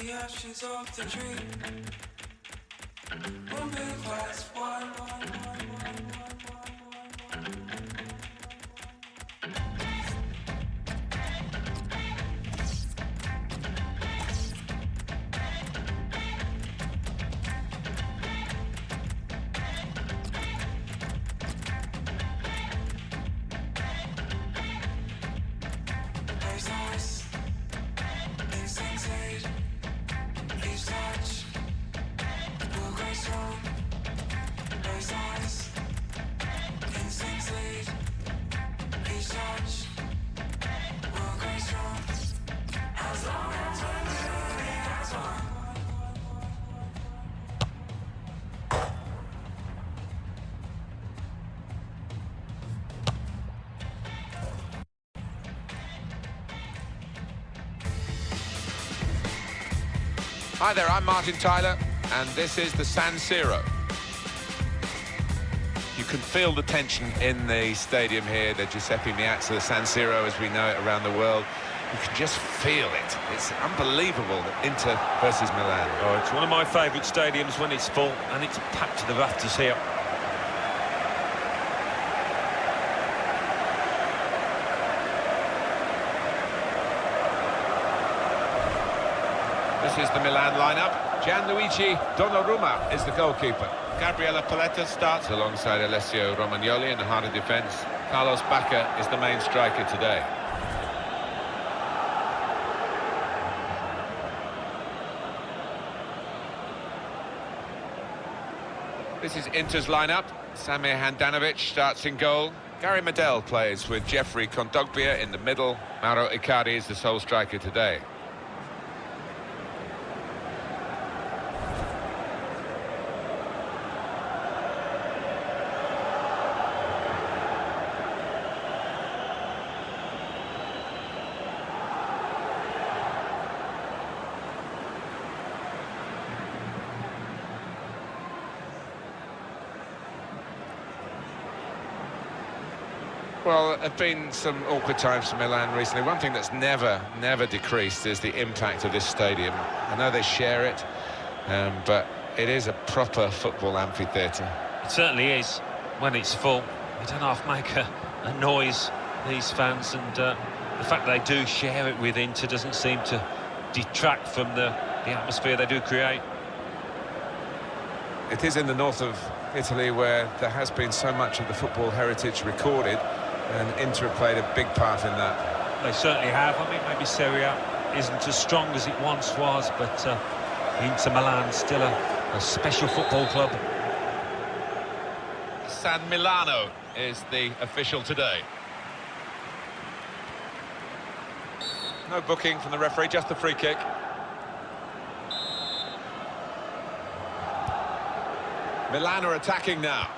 the ashes of the dream. One big fast one. Hi there, I'm Martin Tyler, and this is the San Siro. You can feel the tension in the stadium here, the Giuseppe Meazza, the San Siro as we know it around the world. You can just feel it. It's unbelievable, Inter versus Milan. Oh, it's one of my favourite stadiums when it's full, and it's packed to the rafters here. This is the Milan lineup. Gianluigi Donnarumma is the goalkeeper. Gabriele Paletta starts alongside Alessio Romagnoli in the heart of defence. Carlos Bacca is the main striker today. This is Inter's lineup. Samir Handanovic starts in goal. Gary Medel plays with Jeffrey Kondogbia in the middle. Mauro Icardi is the sole striker today. Well, there have been some awkward times for Milan recently. One thing that's never decreased is the impact of this stadium. I know they share it, but it is a proper football amphitheatre. It certainly is. When it's full, they don't half make a noise, these fans, and the fact they do share it with Inter doesn't seem to detract from the atmosphere they do create. It is in the north of Italy where there has been so much of the football heritage recorded, and Inter have played a big part in that. They certainly have. I mean, maybe Serie A isn't as strong as it once was, but Inter Milan still a special football club. San Milano is the official today. No booking from the referee, just the free kick. Milan are attacking now.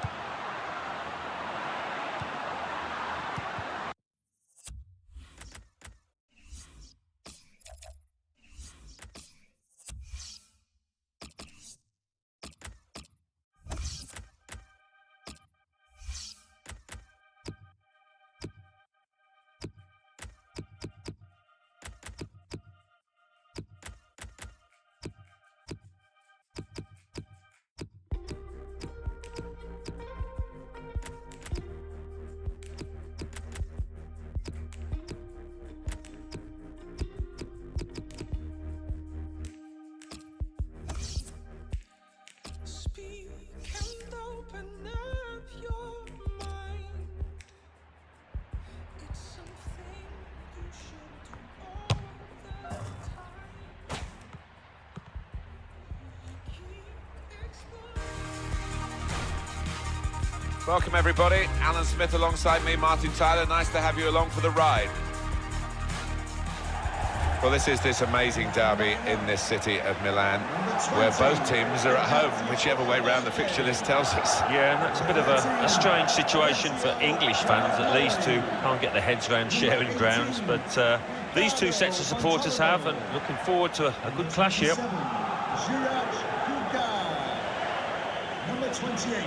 Welcome everybody, Alan Smith alongside me, Martin Tyler. Nice to have you along for the ride. Well, this is this amazing derby in this city of Milan, where both teams are at home, whichever way round the fixture list tells us. Yeah, and that's a bit of a strange situation for English fans, at least, who can't get their heads around sharing grounds. But these two sets of supporters have, and looking forward to a good clash here. Number 28.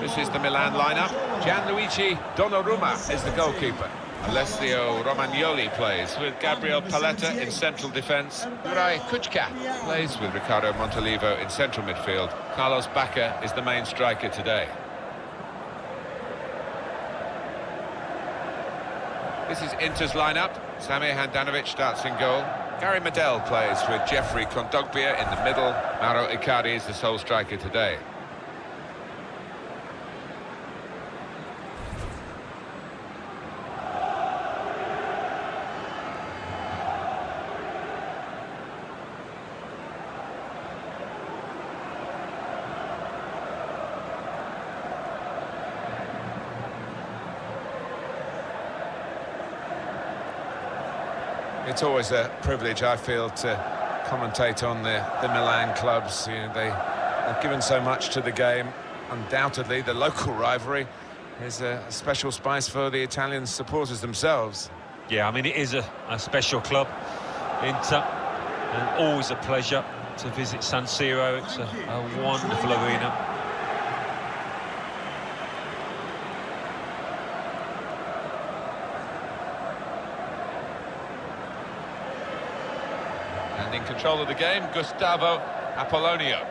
This is the Milan lineup. Gianluigi Donnarumma is the goalkeeper. Alessio Romagnoli plays with Gabriel number Paletta in 78. central defence. Juraj Kučka plays with Ricardo Montolivo in central midfield. Carlos Bacca is the main striker today. This is Inter's lineup. Samir Handanovic starts in goal. Gary Medel plays with Jeffrey Kondogbia in the middle. Mauro Icardi is the sole striker today. It's always a privilege, I feel, to commentate on the Milan clubs. You know, they've given so much to the game. Undoubtedly, the local rivalry is a special spice for the Italian supporters themselves. Yeah, I mean, it is a special club, Inter, and always a pleasure to visit San Siro. It's a wonderful arena. And in control of the game, Gustavo Apollonio.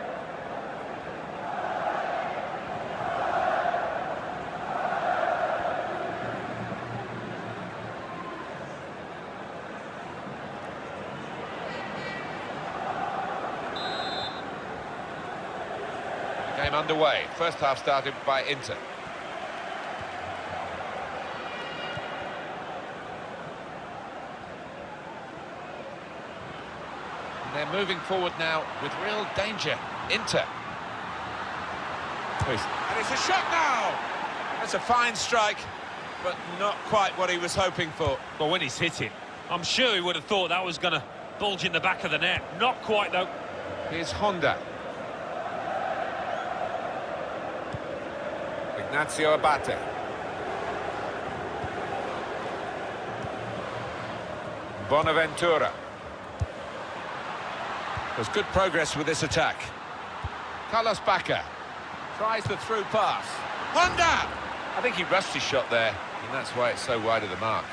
The game underway. First half started by Inter. They're moving forward now with real danger. Inter. And it's a shot now! That's a fine strike, but not quite what he was hoping for. Well, when he's hit it, I'm sure he would have thought that was going to bulge in the back of the net. Not quite, though. Here's Honda. Ignacio Abate. Bonaventura. There's good progress with this attack. Carlos Bacca tries the through pass. Honda! I think he rushed his shot there, and that's why it's so wide of the mark.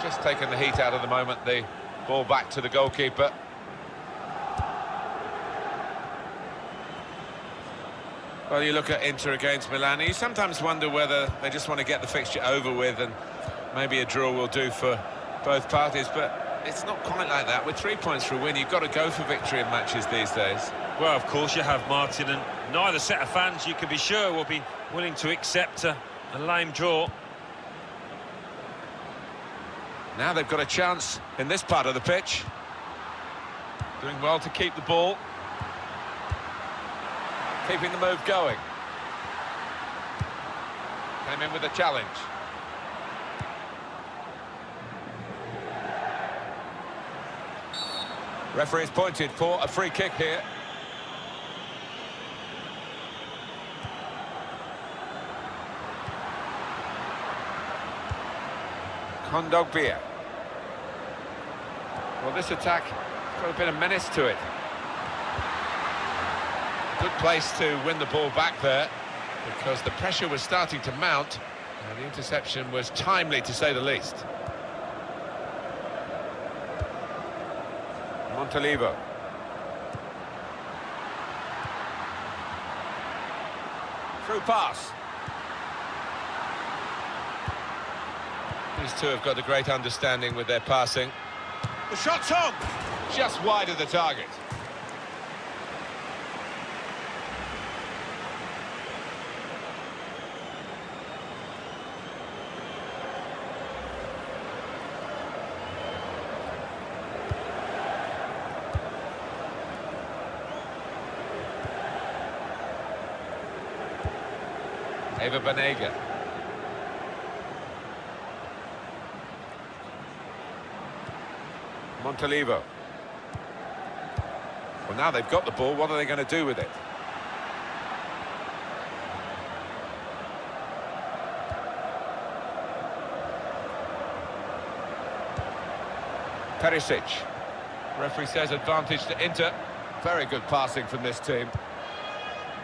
Just taking the heat out of the moment, the ball back to the goalkeeper. Well, you look at Inter against Milan, you sometimes wonder whether they just want to get the fixture over with and maybe a draw will do for both parties, but it's not quite like that. With 3 points for a win, you've got to go for victory in matches these days. Well, of course you have, Martin, and neither set of fans, you can be sure, will be willing to accept a lame draw. Now they've got a chance in this part of the pitch. Doing well to keep the ball. Keeping the move going. Came in with a challenge. Referee's pointed for a free kick here. Kondogbia. Well, this attack has got a bit of menace to it. Good place to win the ball back there, because the pressure was starting to mount, and the interception was timely, to say the least. Montolivo. Through pass. These two have got a great understanding with their passing. The shot's on! Just wide of the target. Eva Banega. Montolivo. Well, now they've got the ball, what are they going to do with it? Perisic. Referee says advantage to Inter. Very good passing from this team.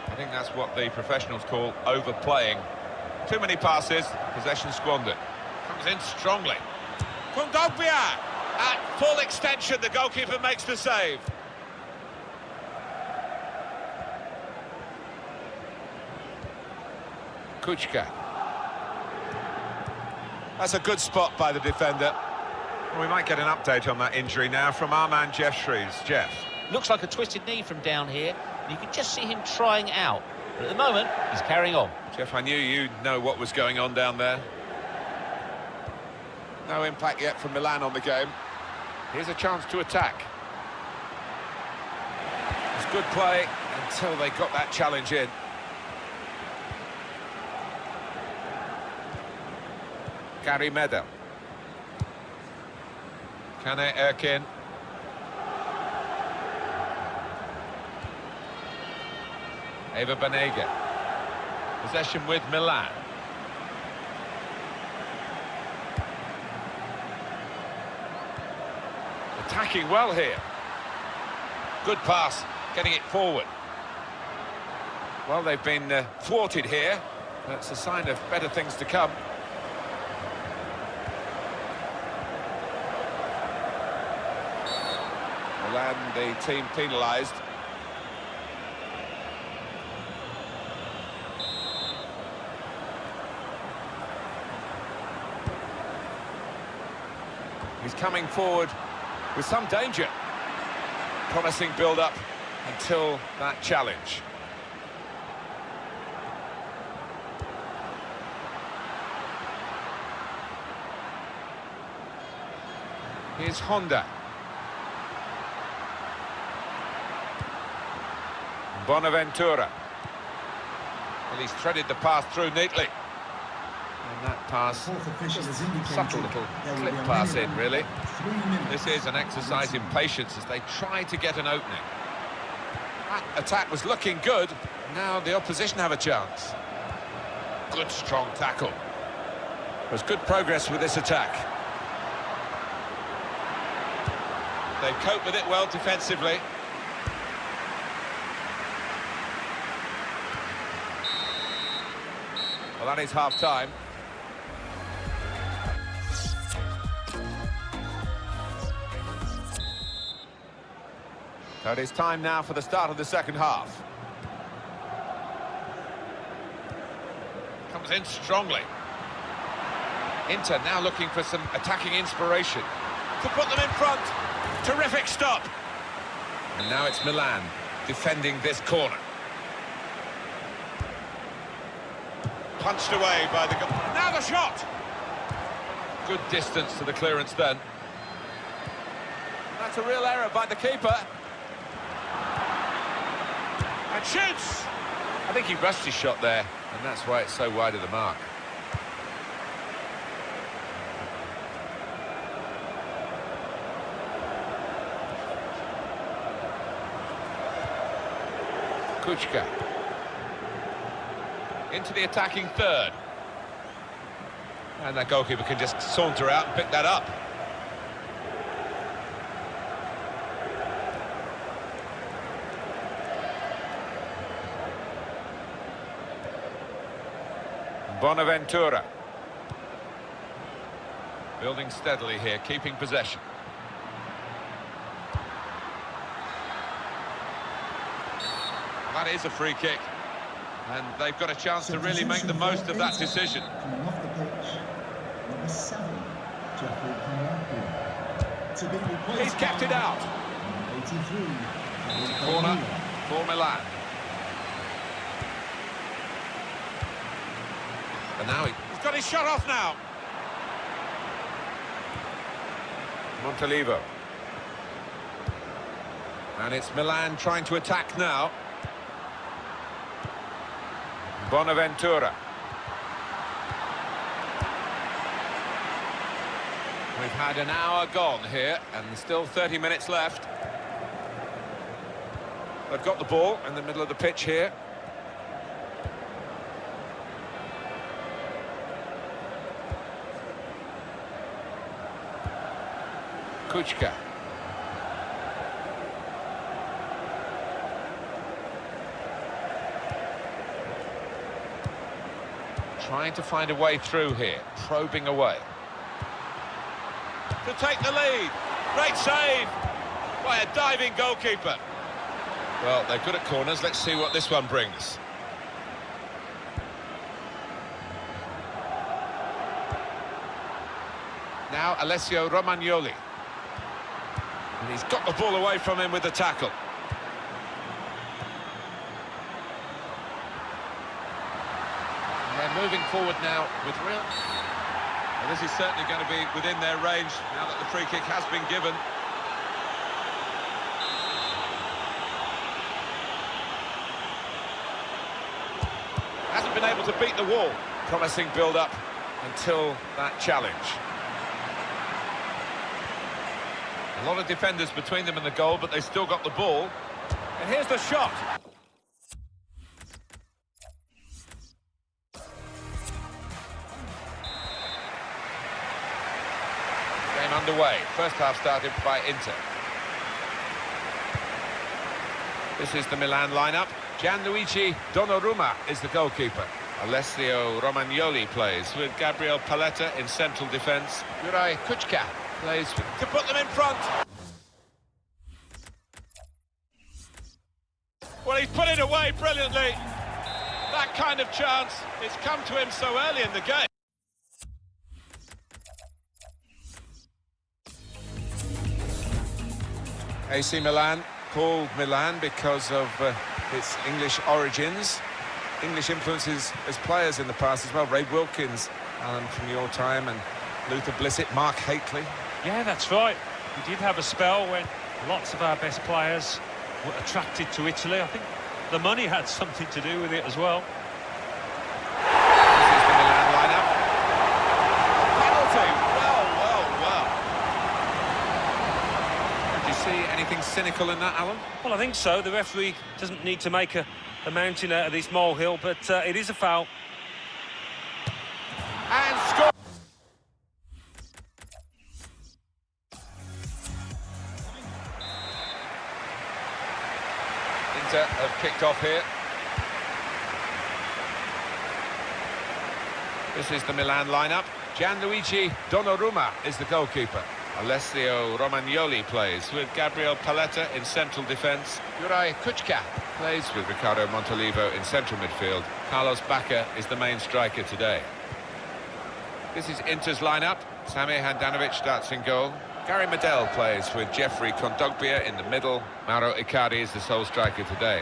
I think that's what the professionals call overplaying. Too many passes, possession squandered. Comes in strongly. Kondogbia! At full extension, the goalkeeper makes the save. Kuchka. That's a good spot by the defender. We might get an update on that injury now from our man Jeff Shreves. Jeff. Looks like a twisted knee from down here. You can just see him trying out. But at the moment, he's carrying on. Jeff, I knew you'd know what was going on down there. No impact yet from Milan on the game. Here's a chance to attack. It's good play until they got that challenge in. Gary Medel. Kane Erkin. Eva Banega. Possession with Milan. Attacking well here. Good pass, getting it forward. Well, they've been thwarted here. That's a sign of better things to come. Milan, the team penalised. He's coming forward with some danger. Promising build-up until that challenge. Here's Honda. Bonaventura. Well, he's threaded the pass through neatly. And that pass, subtle little clip pass in, really. This is an exercise in patience as they try to get an opening. That attack was looking good. Now the opposition have a chance. Good, strong tackle. There's good progress with this attack. They cope with it well defensively. Well, that is half-time. So it is time now for the start of the second half. Comes in strongly. Inter now looking for some attacking inspiration to put them in front. Terrific stop. And now it's Milan defending this corner. Punched away by the... Now the shot! Good distance to the clearance then. That's a real error by the keeper. And shoots! I think he rushed his shot there, and that's why it's so wide of the mark. Kuchka. Into the attacking third. And that goalkeeper can just saunter out and pick that up. Bonaventura. Building steadily here, keeping possession. That is a free kick. And they've got a chance to really make the most of that decision. Coming off the pitch, number 7, Jeffrey Conrad. To be replaced. He's kept it out. Number 83. Corner for Milan. And now he's got his shot off now. Montalivo. And it's Milan trying to attack now. Bonaventura. We've had an hour gone here and still 30 minutes left. They've got the ball in the middle of the pitch here. Kuchka. trying to find a way through here, probing away. To take the lead. Great save by a diving goalkeeper. Well, they're good at corners. Let's see what this one brings. Now Alessio Romagnoli. And he's got the ball away from him with the tackle. And they're moving forward now with real... Well, this is certainly going to be within their range now that the free kick has been given. Hasn't been able to beat the wall. Promising build-up until that challenge. A lot of defenders between them and the goal, but they still got the ball. And here's the shot. Game underway. First half started by Inter. This is the Milan lineup. Gianluigi Donnarumma is the goalkeeper. Alessio Romagnoli plays with Gabriel Paletta in central defence. Juraj Kučka plays to put them in front. Well, he's put it away brilliantly. That kind of chance, it's come to him so early in the game. AC Milan, called Milan because of its English origins. English influences as players in the past as well. Ray Wilkins, Alan, from your time, and Luther Blissett, Mark Hateley. Yeah, that's right. We did have a spell when lots of our best players were attracted to Italy. I think the money had something to do with it as well. This is the Milan lineup. Penalty! Well. Did you see anything cynical in that, Alan? Well, I think so. The referee doesn't need to make a mountain out of this molehill, but it is a foul. And score! Inter have kicked off here. This is the Milan lineup. Gianluigi Donnarumma is the goalkeeper. Alessio Romagnoli plays with Gabriel Paletta in central defence. Juraj Kučka plays with Ricardo Montolivo in central midfield. Carlos Bacca is the main striker today. This is Inter's lineup. Samir Handanovic starts in goal. Gary Medel plays with Jeffrey Kondogbia in the middle. Mauro Icardi is the sole striker today.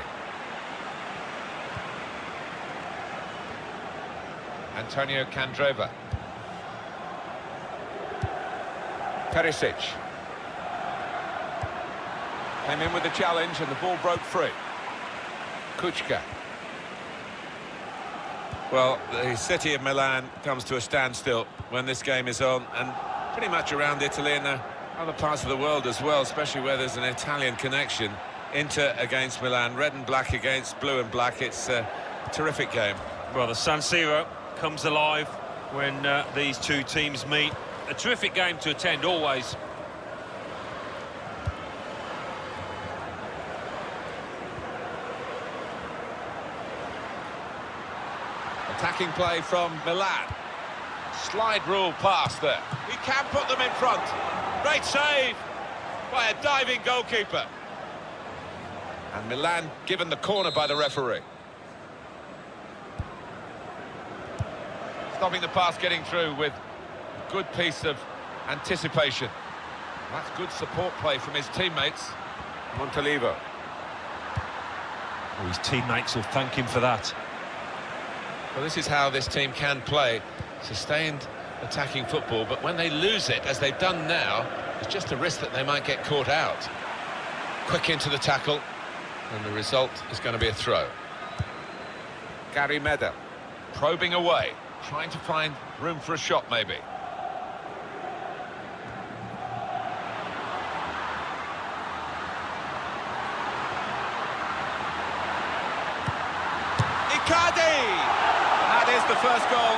Antonio Candreva. Perisic. Came in with the challenge and the ball broke free. Kučka. Well, the city of Milan comes to a standstill when this game is on, and pretty much around Italy and other parts of the world as well, especially where there's an Italian connection. Inter against Milan, red and black against blue and black. It's a terrific game. Well, the San Siro comes alive when these two teams meet. A terrific game to attend, always. Attacking play from Milan. Slide rule pass there. He can put them in front. Great save by a diving goalkeeper. And Milan given the corner by the referee. Stopping the pass getting through with a good piece of anticipation. That's good support play from his teammates. Montolivo. Oh, his teammates will thank him for that. Well, this is how this team can play. Sustained attacking football, but when they lose it, as they've done now, it's just a risk that they might get caught out. Quick into the tackle, and the result is going to be a throw. Gary Medel, probing away, trying to find room for a shot maybe. Icardi! That is the first goal.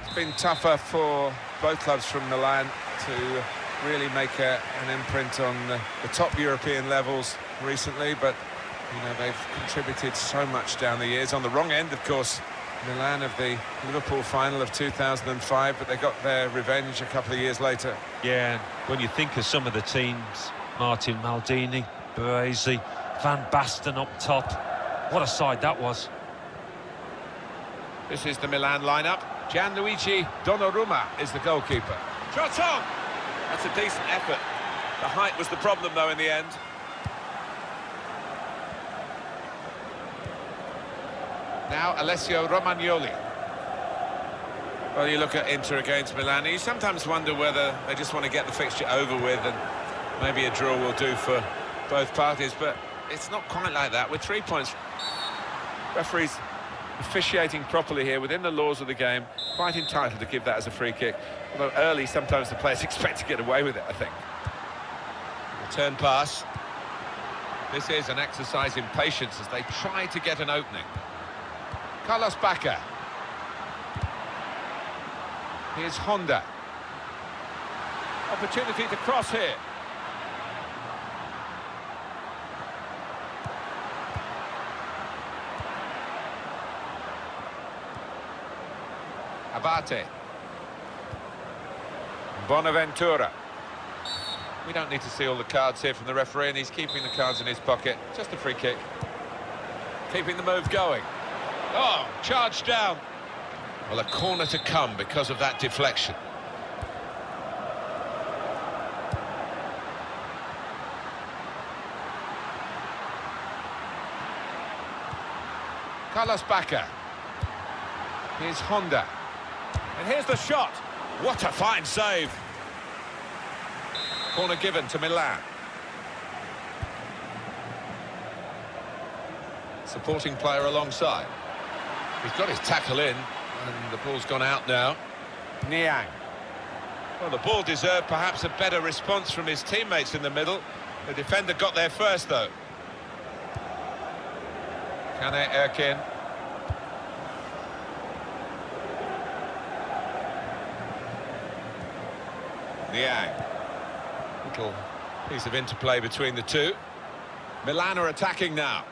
It's been tougher for both clubs from Milan to really make an imprint on the top European levels recently, but you know, they've contributed so much down the years. On the wrong end, of course, Milan of the Liverpool final of 2005, but they got their revenge a couple of years later. Yeah, when you think of some of the teams, Martin Maldini, Baresi, Van Basten up top, what a side that was. This is the Milan lineup. Gianluigi Donnarumma is the goalkeeper. Shot on! That's a decent effort. The height was the problem, though, in the end. Now Alessio Romagnoli. Well, you look at Inter against Milan, you sometimes wonder whether they just want to get the fixture over with and maybe a draw will do for both parties, but it's not quite like that. With 3 points, referees officiating properly here within the laws of the game, quite entitled to give that as a free kick. Although early, sometimes the players expect to get away with it, I think. Return pass. This is an exercise in patience as they try to get an opening. Carlos Bacca. Here's Honda. Opportunity to cross here. Abate. Bonaventura. We don't need to see all the cards here from the referee, and he's keeping the cards in his pocket. Just a free kick. Keeping the move going. Oh, charged down. Well, a corner to come because of that deflection. Carlos Bacca. Here's Honda. And here's the shot. What a fine save. Corner given to Milan. Supporting player alongside. He's got his tackle in, and the ball's gone out now. Niang. Well, the ball deserved perhaps a better response from his teammates in the middle. The defender got there first, though. Kane Erkin. Niang. Little piece of interplay between the two. Milan are attacking now.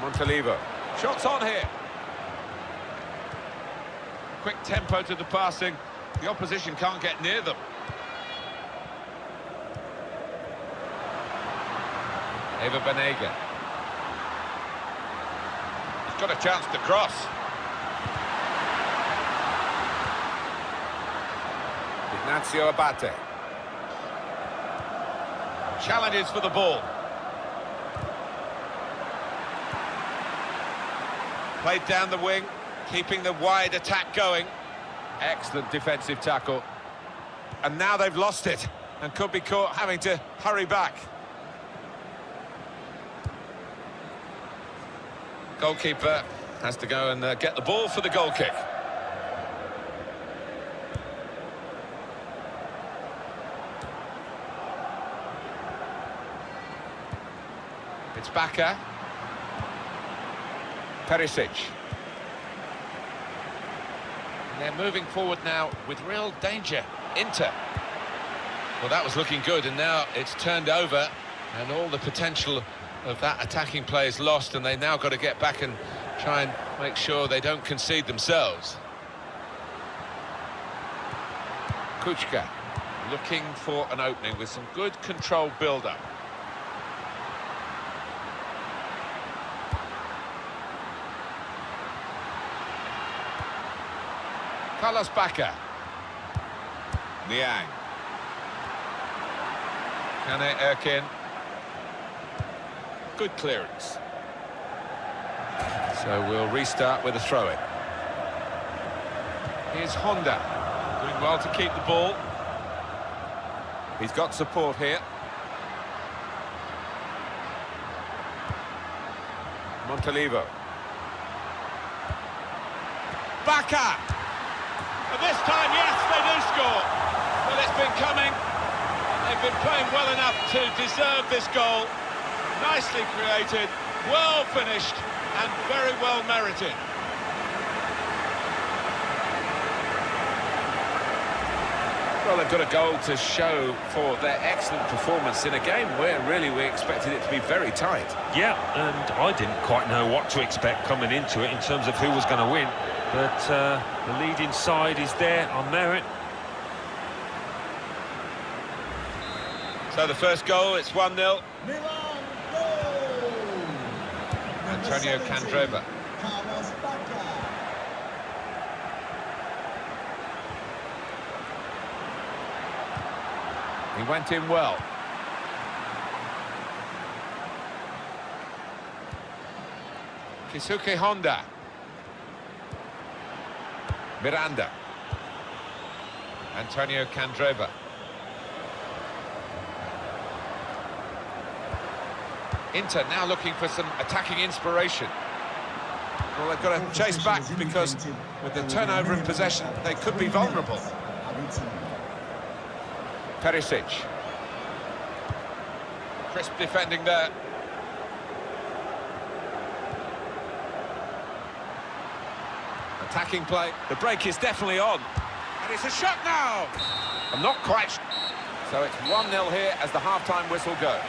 Montalivo. Shots on here. Quick tempo to the passing. The opposition can't get near them. Eva Banega. He's got a chance to cross. Ignacio Abate. Challenges for the ball. Played down the wing, keeping the wide attack going. Excellent defensive tackle. And now they've lost it and could be caught having to hurry back. Goalkeeper has to go and get the ball for the goal kick. It's Bacca. Perisic. And they're moving forward now with real danger. Inter. Well, that was looking good, and now it's turned over, and all the potential of that attacking play is lost, and they now got to get back and try and make sure they don't concede themselves. Kuchka looking for an opening with some good controlled build-up. Carlos Bacca. Niang. Kane Erkin. Good clearance. So we'll restart with a throw-in. Here's Honda. Doing well to keep the ball. He's got support here. Montalivo. Bacca! And this time, yes, they do score. Well, it's been coming. They've been playing well enough to deserve this goal. Nicely created, well finished, and very well merited. Well, they've got a goal to show for their excellent performance in a game where really we expected it to be very tight. Yeah, and I didn't quite know what to expect coming into it in terms of who was going to win. But the leading side is there on merit. So the first goal, it's 1-0. Milan goal! Antonio Candreva. He went in well. Keisuke Honda. Miranda. Antonio Candreva. Inter now looking for some attacking inspiration. Well, they've got to chase back because with the turnover in possession, they could be vulnerable. Perisic. Crisp defending there. Attacking play. The break is definitely on. And it's a shot now! I'm not quite sure. So it's 1-0 here as the half-time whistle goes.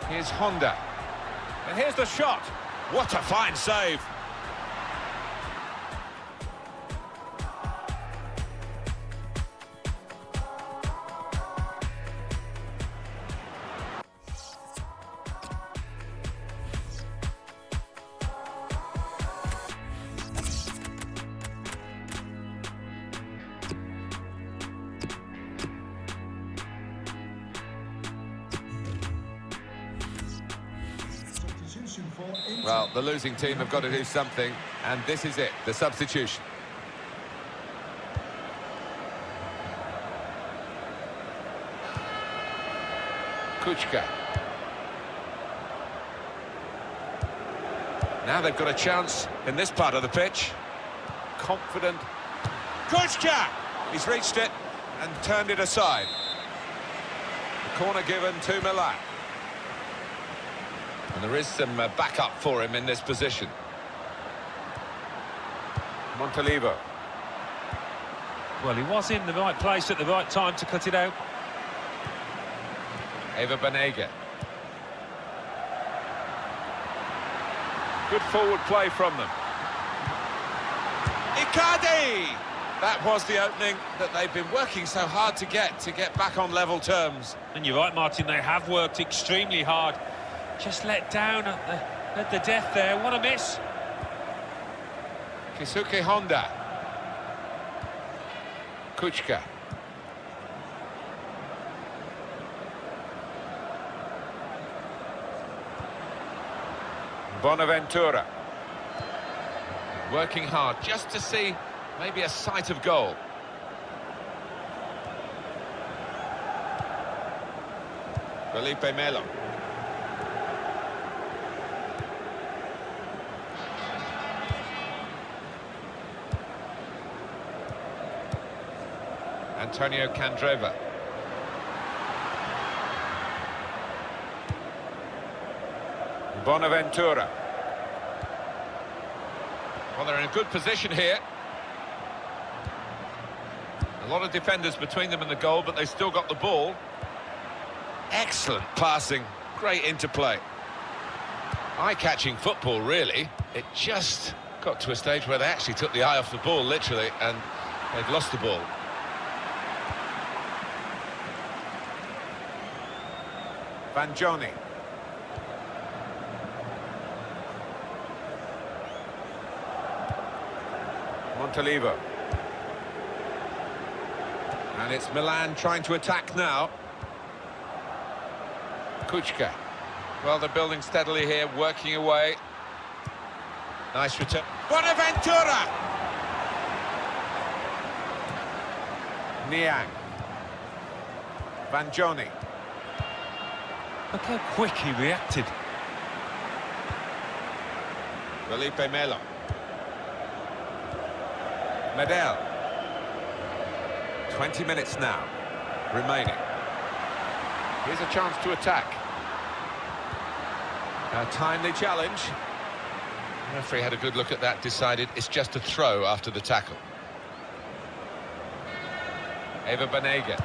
Here's Honda. And here's the shot. What a fine save. Well, the losing team have got to do something, and this is it, the substitution. Kuchka. Now they've got a chance in this part of the pitch. Confident. Kuchka! He's reached it and turned it aside. The corner given to Milan. And there is some backup for him in this position. Montalivo. Well, he was in the right place at the right time to cut it out. Eva Banega. Good forward play from them. Icardi! That was the opening that they've been working so hard to get back on level terms. And you're right, Martin, they have worked extremely hard. Just let down at the death there. What a miss. Keisuke Honda. Kuchka. Bonaventura. Working hard just to see maybe a sight of goal. Felipe Melo. Antonio Candreva. Bonaventura. Well, they're in a good position here. A lot of defenders between them and the goal, but they still got the ball. Excellent passing, great interplay. Eye-catching football, really. It just got to a stage where they actually took the eye off the ball, literally, and they'd lost the ball. Vanjoni. Montalivo. And it's Milan trying to attack now. Kuchka. Well, they're building steadily here, working away. Nice return. Bonaventura! Niang. Vanjoni. Look how quick he reacted. Felipe Melo. Medel. 20 minutes now remaining. Here's a chance to attack. A timely challenge. The referee had a good look at that, decided it's just a throw after the tackle. Eva Banega.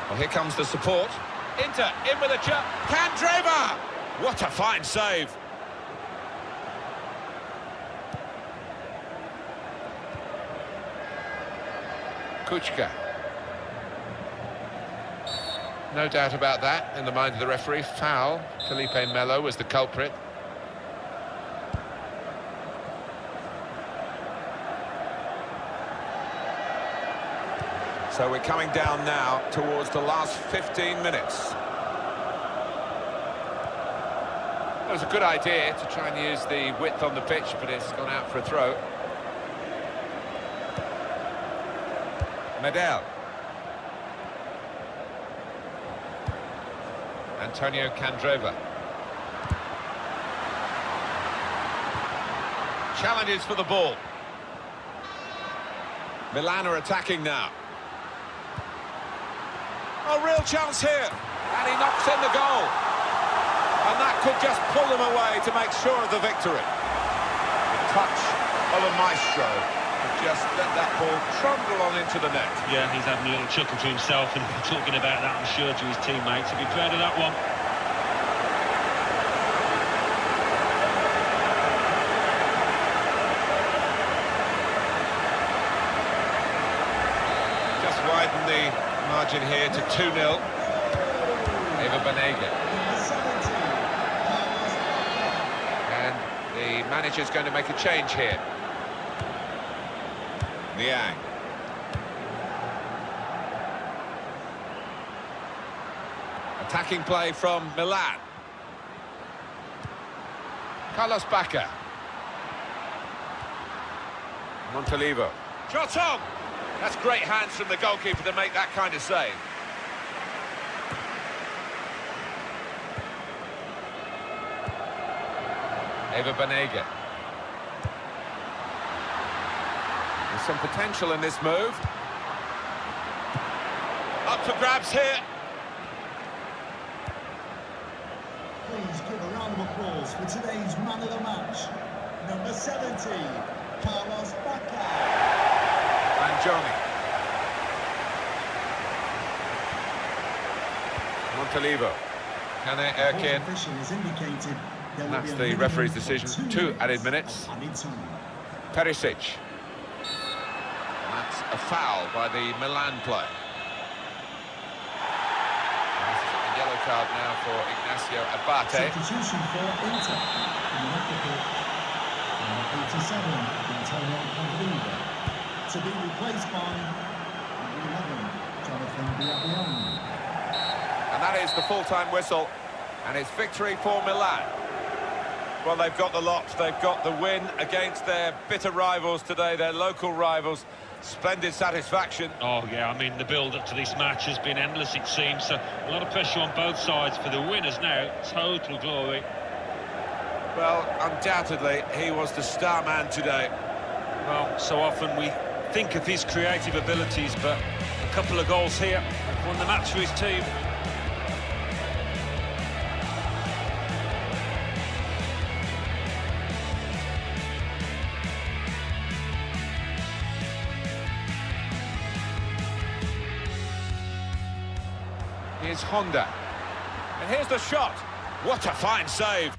Well, here comes the support. Inter, in with a jump. Candreva! What a fine save. Kuchka. No doubt about that in the mind of the referee. Foul. Felipe Melo was the culprit. So we're coming down now towards the last 15 minutes. It was a good idea to try and use the width on the pitch, but it's gone out for a throw. Medel. Antonio Candreva. Challenges for the ball. Milan are attacking now. A real chance here. And he knocks in the goal. And that could just pull them away to make sure of the victory. The touch of a maestro. Just let that ball trundle on into the net. Yeah, he's having a little chuckle to himself and talking about that, I'm sure, to his teammates. He'll be proud of that one. Just widen the margin here to 2-0. Eva Banega. And the manager's going to make a change here. Niang. Attacking play from Milan. Carlos Bacca. Montalivo. Shot on! That's great hands from the goalkeeper to make that kind of save. Eva Banega. There's some potential in this move. Up for grabs here. Please give a round of applause for today's man of the match, number 70, Carlos Bacca. And Johnny. Montalivo. Kane Erkin. Official has indicated there will That's be a the minimum referee's of decision. 2 2 added minutes. of added time. Perisic. That's a foul by the Milan player. This is a yellow card now for Ignacio Abate. Substitution for Inter. Coming off the pitch, number 87, Antonio Candreva. To be replaced by number 11, Jonathan Biabion. And that is the full-time whistle. And it's victory for Milan. Well, they've got the lot. They've got the win against their bitter rivals today, their local rivals. Splendid satisfaction. Oh, yeah, I mean, the build-up to this match has been endless, it seems. So a lot of pressure on both sides for the winners now. Total glory. Well, undoubtedly, he was the star man today. Well, so often we think of his creative abilities, but a couple of goals here won the match for his team. Here's Honda. And here's the shot. What a fine save.